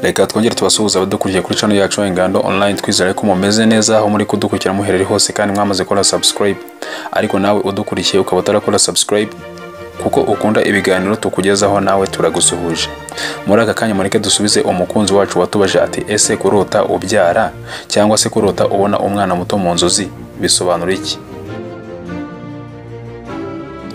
Reka twongere tubasuhuza abadukurikiye kuri channel yacu Ingando Online, twizere ko mumeze neza aho muri kudukurikira muherere hose kandi mwamaze gukora subscribe. Ariko nawe udukurikiye ukaba utarakora subscribe kuko ukunda ibiganiro tukugezaho, nawe turagusuhuje. Muri aka kanya mureke dusubize umukunzi wacu watubaje ati ese kurota ubyara cyangwa se kurota ubona umwana muto mu nzozi bisobanura iki?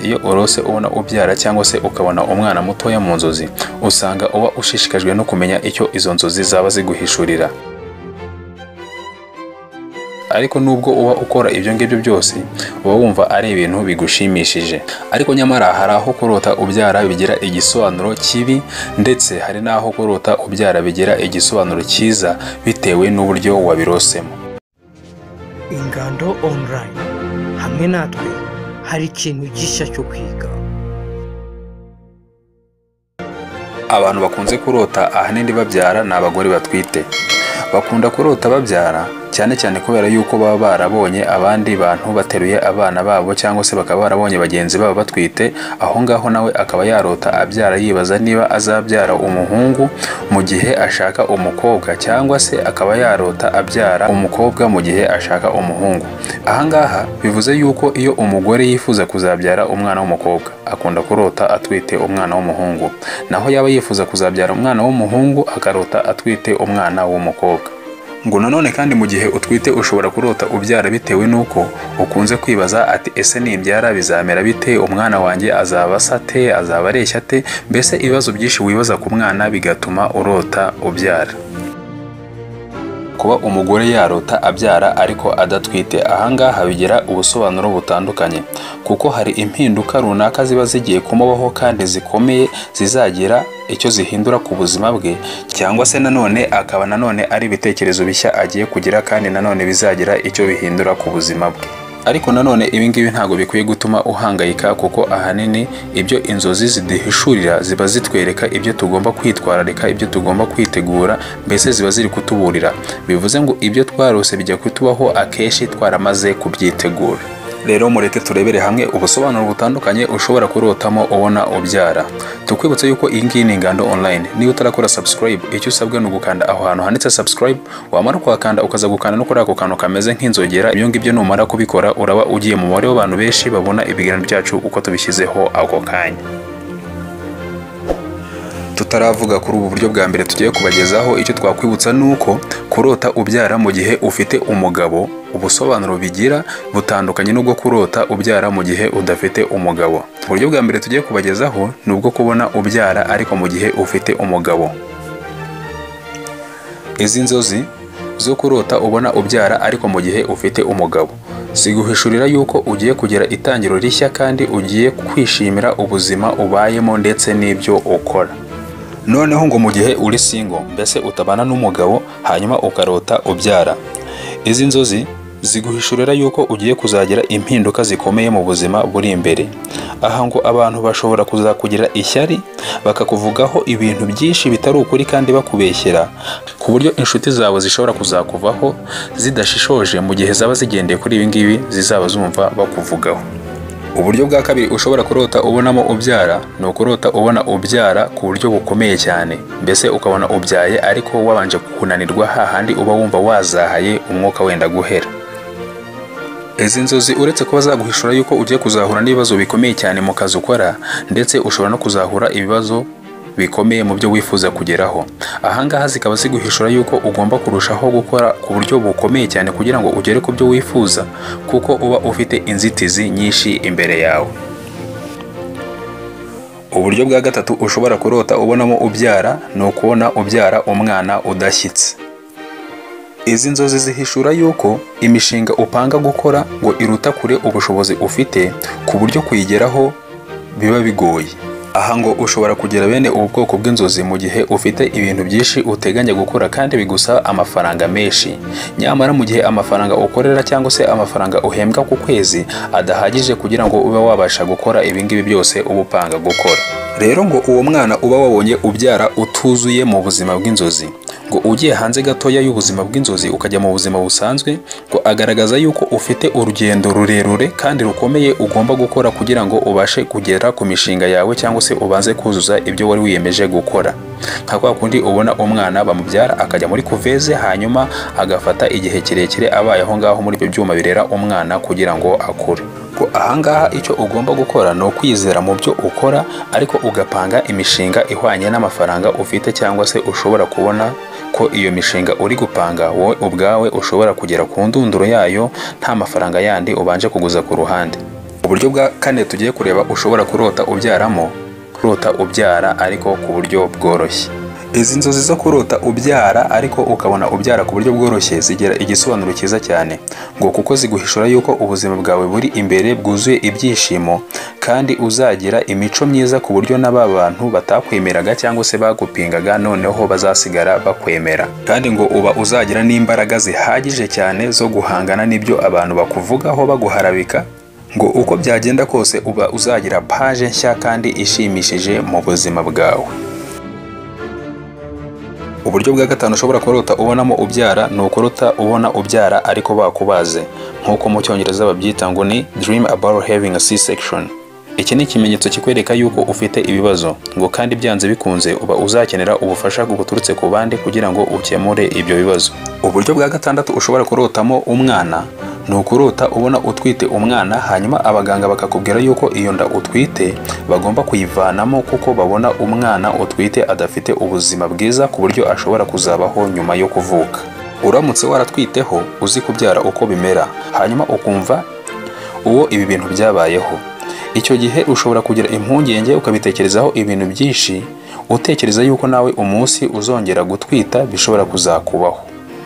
Iyo urose ubona ubyara cyangwa se ukabona umwana mutoya mu nzozi, usanga uba ushishikajwe no kumenya icyo izo nzozi zaba ziguhishurira. Ariko nubwo uba ukora ibyo ngibyo byose, uba wumva ari ibintu bigushimishije. Ariko nyamara hari aho kurota ubyara bigira igisobanuro kibi, ndetse hari n'aho kurota ubyara bigira igisobanuro cyiza bitewe n'uburyo wabirosemo. Ingando Online, hamwe natwe hari ikintu gishya cyo kwiga. Abantu bakunze kurota ahanini babyara ni abagore batwite. Bakunda kurota babyara cyane cyane kubera yuko baba barabonye abandi bantu bateruye abana babo, cyangwa se bakaba barabonye bagenzi babo batwite. Aho ngaho nawe akaba yarota abyara yibaza niba azabyara umuhungu mu gihe ashaka umukobwa, cyangwa se akaba yarota abyara umukobwa mu gihe ashaka umuhungu. Aha ngaha bivuze yuko iyo umugore yifuza kuzabyara umwana w'umukobwa, akunda kurota atwite umwana w'umuhungu, naho yaba yifuza kuzabyara umwana w'umuhungu akarota atwite umwana w'umukobwa. Ngo nanone kandi mu gihe utwite ushobora kurota ubyara bitewe nuko ukunze kwibaza ati ese nimbyara bizamera bite, umwana wanjye azaba sate, azaba areshya ate, mbese ibibazo byinshi wibaza ku mwana bigatuma urota ubyara. Kuba umugore yarota abyara ariko adatwite, aha ngaha bigira ubusobanuro butandukanye, kuko hari impinduka runaka ziba zigiye kumubaho kandi zikomeye zizagira icyo zihindura ku buzima bwe, cyangwa se nanone akaba nanone ari ibitekerezo bishya agiye kugira kandi nanone bizagira icyo bihindura ku buzima bwe. Ariko nanone ibi ngibi ntabwo bikwiye gutuma uhangayika, kuko ahanini ibyo inzozi zidihishurira ziba zitwereka ibyo tugomba kwitwararika, ibyo tugomba kwitegura, mbese ziba ziri kutuburira. Bivuze ngo ibyo twarose bijya kutubaho akenshi twaramaze kubyitegura. Rero mureke turebere hamwe ubusobanuro butandukanye ushobora kurotamo ubona ubyara. Tukwibutsa yuko iyi ngiyi ni Ingando Online. Niba utarakora subscribe, icyo usabwa ni ugukanda aho hantu handitse subscribe, wamara kuhakanda ukaza gukanda no kuri ako kantu kameze nk'inzogera. Ibyo ngibyo numara kubikora uraba ugiye mu mubare w'abantu benshi babona ibiganiro byacu uko tubishyizeho ako kanya. Tutaravuga kuri ubu buryo bwa mbere tugiye kubagezaho, icyo twakwibutsa nuko kurota ubyara mu gihe ufite umugabo, ubusobanuro bigira butandukanye n'ubwo kurota ubyara mu gihe udafite umugabo. Uburyo bwa mbere tugiye kubagezaho ni ubwo kubona ubyara ariko mu gihe ufite umugabo. Izi nzozi zo kurota ubona ubyara ariko mu gihe ufite umugabo ziguhishurira yuko ugiye kugira itangiro rishya kandi ugiye kwishimira ubuzima ubayemo ndetse n'ibyo ukora. Noneho ngo mu gihe uri single, mbese utabana n'umugabo, hanyuma ukarota ubyara, izi nzozi ziguhishurira yuko ugiye kuzagira impinduka zikomeye mu buzima buri imbere. Aha ngo abantu bashobora kuzakugira ishyari, bakakuvugaho ibintu byinshi bitari ukuri kandi bakubeshyera, ku buryo inshuti zawe zishobora kuzakuvaho zidashishoje mu gihe zaba zigendeye kuri ibi ngibi zizaba zumva bakuvugaho. Uburyo bwa kabiri ushobora kurota ubonamo ubyara ni ukurota ubona ubyara ku buryo bukomeye cyane, mbese ukabona ubyaye ariko wabanje kunanirwa, hahandi uba wumva wazahaye umwuka wenda guhera. Izi nzozi uretse kuba zaguhishura yuko ugiye kuzahura n'ibibazo bikomeye cyane mu kazi ukora, ndetse ushobora no kuzahura ibibazo bikomeye mu byo wifuza kugeraho. Aha ngaha zikaba ziguhishura yuko ugomba kurushaho gukora ku buryo bukomeye cyane kugira ngo ugere ku byo wifuza, kuko uba ufite inzitizi nyinshi imbere yawe. Uburyo bwa gatatu ushobora kurota ubonamo ubyara ni ukubona ubyara umwana udashyitse. Izi nzozi zihishura yuko imishinga upanga gukora ngo iruta kure ubushobozi ufite, ku buryo kuyigeraho biba bigoye. Aha ngo ushobora kugira bene ubu bwoko bw'inzozi mu gihe ufite ibintu byinshi uteganya gukora kandi bigusaba amafaranga menshi, nyamara mu gihe amafaranga ukorera cyangwa se amafaranga uhembwa ku kwezi adahagije kugira ngo ube wabasha gukora ibi ngibi byose uba upanga gukora. Rero ngo uwo mwana uba wabonye ubyara utuzuye mu buzima bw'inzozi, ngo ugiye hanze gatoya y'ubuzima bw'inzozi ukajya mu buzima busanzwe, ngo agaragaza yuko ufite urugendo rurerure kandi rukomeye ugomba gukora kugira ngo ubashe kugera ku mishinga yawe cyangwa se ubanze kuzuza ibyo wari wiyemeje gukora. Nka kwa kundi ubona umwana bamubyara akajya muri kuveze hanyuma agafata igihe kirekire abaye aho ngaho muri ibyo byuma birera umwana kugira ngo akure. Ko ahangaha icyo ugomba gukora ni ukwizera mu byo ukora, ariko ugapanga imishinga ihwanye n'amafaranga ufite cyangwa se ushobora kubona ko iyo mishinga uri gupanga wowe ubwawe ushobora kugera ku ndunduro yayo nta mafaranga yandi ubanje kuguza ku ruhande. Uburyo bwa kane tugiye kureba ushobora kurota ubyaramo, kurota ubyara ariko ku buryo bworoshye. Izi nzozi zo kurota ubyara ariko ukabona ubyara ku buryo bworoshye zigira igisobanuro cyiza cyane, ngo kuko ziguhishura yuko ubuzima bwawe buri imbere bwuzuye ibyishimo kandi uzagira imico myiza ku buryo n'aba bantu batakwemeraga cyangwa se bagupingaga noneho bazasigara bakwemera, kandi ngo uba uzagira n'imbaraga zihagije cyane zo guhangana n'ibyo abantu bakuvugaho baguharabika, ngo uko byagenda kose uba uzagira paje nshya kandi ishimishije mu buzima bwawe. Uburyo bwa gatanu ushobora kurota ubonamo ubyara ni ukurota ubona ubyara ariko bakubaze, nk'uko mu cyongereza babyita ngo ni dream about having a C-section. Iki ni ikimenyetso kikwereka yuko ufite ibibazo, ngo kandi byanze bikunze uba uzakenera ubufasha buturutse ku bandi kugira ngo ukemure ibyo bibazo. Uburyo bwa gatandatu ushobora kurotamo umwana ni ukurota ubona utwite umwana hanyuma abaganga bakakubwira yuko iyo nda utwite bagomba kuyivanamo kuko babona umwana utwite adafite ubuzima bwiza ku buryo ashobora kuzabaho nyuma yo kuvuka. Uramutse waratwiteho uzi kubyara uko bimera hanyuma ukumva uwo ibi bintu byabayeho, icyo gihe ushobora kugira impungenge ukabitekerezaho ibintu byinshi, utekereza yuko nawe umunsi uzongera gutwita bishobora kuzakubaho.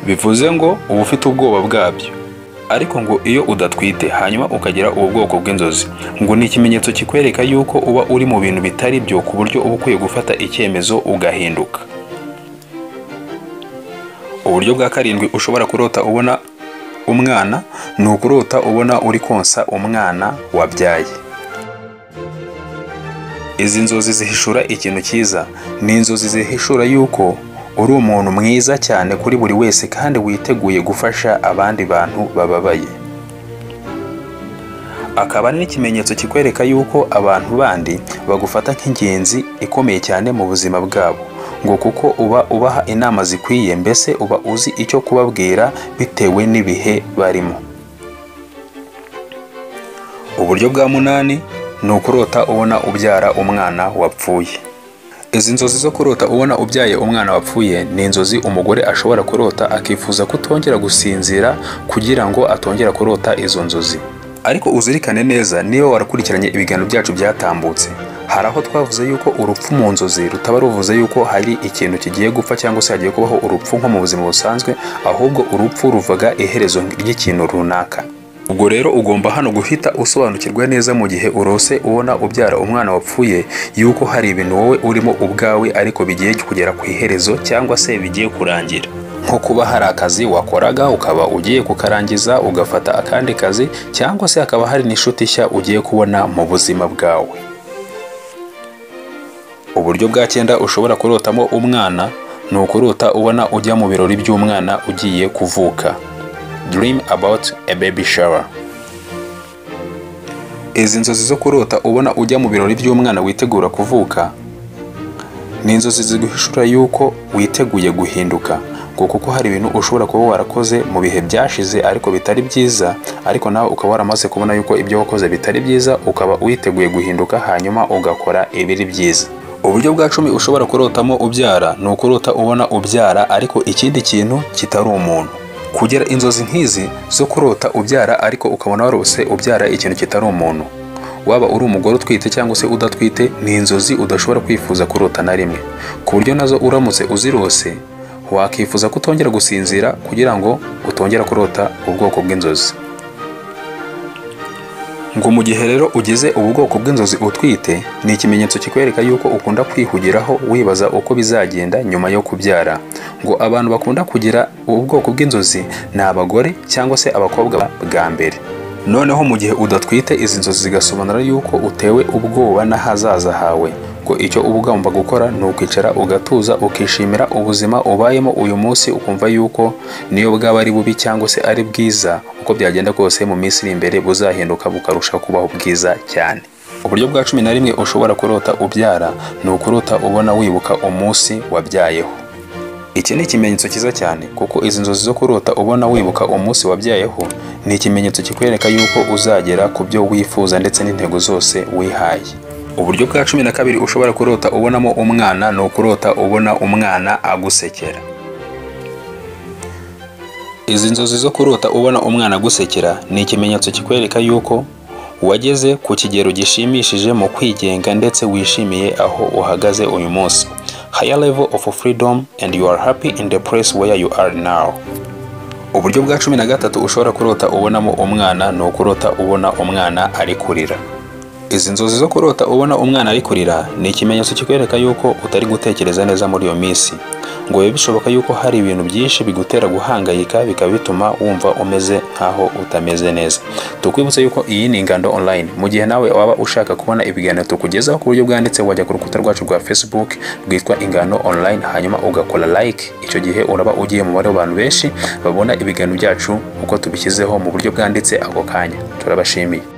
Bivuze ngo uba ufite ubwoba bwabyo. Ariko ngo iyo udatwite hanyuma ukagira ubu bwoko bw'inzozi, ngo ni ikimenyetso kikwereka yuko uba uri mu bintu bitari byo ku buryo uba ukwiye gufata icyemezo ugahinduka. Uburyo bwa karindwi ushobora kurota ubona umwana ni ukurota ubona uri konsa umwana wabyaye. Izi nzozi zihishura ikintu cyiza, ni inzozi zihishura yuko uri umuntu mwiza cyane kuri buri wese kandi witeguye gufasha abandi bantu bababaye. Akaba ari n'ikimenyetso kikwereka yuko abantu bandi bagufata nk'ingenzi ikomeye cyane mu buzima bwabo, ngo kuko uba ubaha inama zikwiye, mbese uba uzi icyo kubabwira bitewe n'ibihe barimo. Uburyo bwa munani ni ukurota ubona ubyara umwana wapfuye. Izi nzozi zo kurota ubona ubyaye umwana wapfuye ni inzozi umugore ashobora kurota akifuza kutongera gusinzira kugira ngo atongera kurota izo nzozi. Ariko uzirikane neza niba warakurikiranye ibiganiro byacu byatambutse, hari aho twavuze yuko urupfu mu nzozi rutaba ruvuze yuko hari ikintu kigiye gupfa cyangwa se hagiye kubaho urupfu nko mu buzima busanzwe, ahubwo urupfu ruvuga iherezo ry'ikintu runaka. Ubwo rero ugomba hano guhita usobanukirwa neza mu gihe urose ubona ubyara umwana wapfuye yuko hari ibintu wowe urimo ubwawe ariko bigiye kugera ku iherezo cyangwa se bigiye kurangira, nko kuba hari akazi wakoraga ukaba ugiye kukarangiza ugafata akandi kazi, cyangwa se hakaba hari n'inshuti nshya ugiye kubona mu buzima bwawe. Uburyo bwa cyenda ushobora kurotamo umwana ni ukurota ubona ujya mu birori by'umwana ugiye kuvuka. Dream about a baby shower. Izi nzozi zo kurota ubona ujya mu birori by'umwana witegura kuvuka ni inzozi ziguhishura yuko witeguye guhinduka, ngo kuko hari ibintu ushobora kuba warakoze mu bihe byashize ariko bitari byiza, ariko nawe ukaba waramaze kubona yuko ibyo wakoze bitari byiza, ukaba witeguye guhinduka hanyuma ugakora ibiri byiza. Uburyo bwa 10 ushobora kurotamo ubyara ni ukurota ubona ubyara ariko ikindi kintu kitari umuntu. Kugira inzozi nk'izi zo kurota ubyara ariko ukabona warose ubyara ikintu kitari umuntu, waba uri umugore utwite cyangwa se udatwite, ni inzozi udashobora kwifuza kurota na rimwe, ku buryo nazo uramutse uzirose wakifuza kutongera gusinzira kugira ngo utongera kurota ubwoko bw'inzozi. Ngo mu gihe rero ugeze ubu bwoko bw'inzozi utwite, ni ikimenyetso kikwereka yuko ukunda kwihugiraho wibaza uko bizagenda nyuma yo kubyara. Ngo abantu bakunda kugira ubu bwoko bw'inzozi ni abagore cyangwa se abakobwa bwa mbere. Noneho mu gihe udatwite, izi nzozi zigasobanura yuko utewe ubwoba n'ahazaza hawe, ko icyo uba ugomba gukora ni ukwicara ugatuza ukishimira ubuzima ubayemo uyu munsi, ukumva yuko niyo bwaba ari bubi cyangwa se ari bwiza, uko byagenda kose mu minsi iri imbere buzahinduka bukarushaho kubaho bwiza cyane. Uburyo bwa 11 ushobora kurota ubyara ni ukurota ubona wibuka umunsi wabyayeho. Iki ni ikimenyetso cyiza cyane kuko izi nzozi zo kurota ubona wibuka umunsi wabyayeho ni ikimenyetso kikwereka yuko uzagera ku byo wifuza ndetse n'intego zose wihaye. Uburyo bwa 12 ushobora kurota ubonamo umwana ni ukurota ubona umwana agusekera. Izi nzozi zo kurota ubona umwana agusekera ni ikimenyetso kikwereka yuko wageze ku kigero gishimishije mu kwigenga ndetse wishimiye aho uhagaze uyu munsi. Higher level of freedom and you are happy in the place where you are now. Uburyo bwa 13 ushobora kurota ubonamo umwana ni ukurota ubona umwana ari kurira. Izi nzozi zo kurota ubona umwana ari kurira ni ikimenyetso kikwereka yuko utari gutekereza neza muri iyo minsi, ngo bibe bishoboka yuko hari ibintu byinshi bigutera guhangayika bikaba bituma wumva umeze nkaho utameze neza. Tukwibutsa yuko iyi ni Ingando Online. Mu gihe nawe waba ushaka kubona ibiganiro tukugezaho ku buryo bwanditse, wajya ku rukuta rwacu rwa Facebook rwitwa Ingando Online, hanyuma ugakora like. Icyo gihe uraba ugiye mu mubare w'abantu benshi babona ibiganiro byacu uko tubishyizeho mu buryo bwanditse ako kanya. Turabashimiye.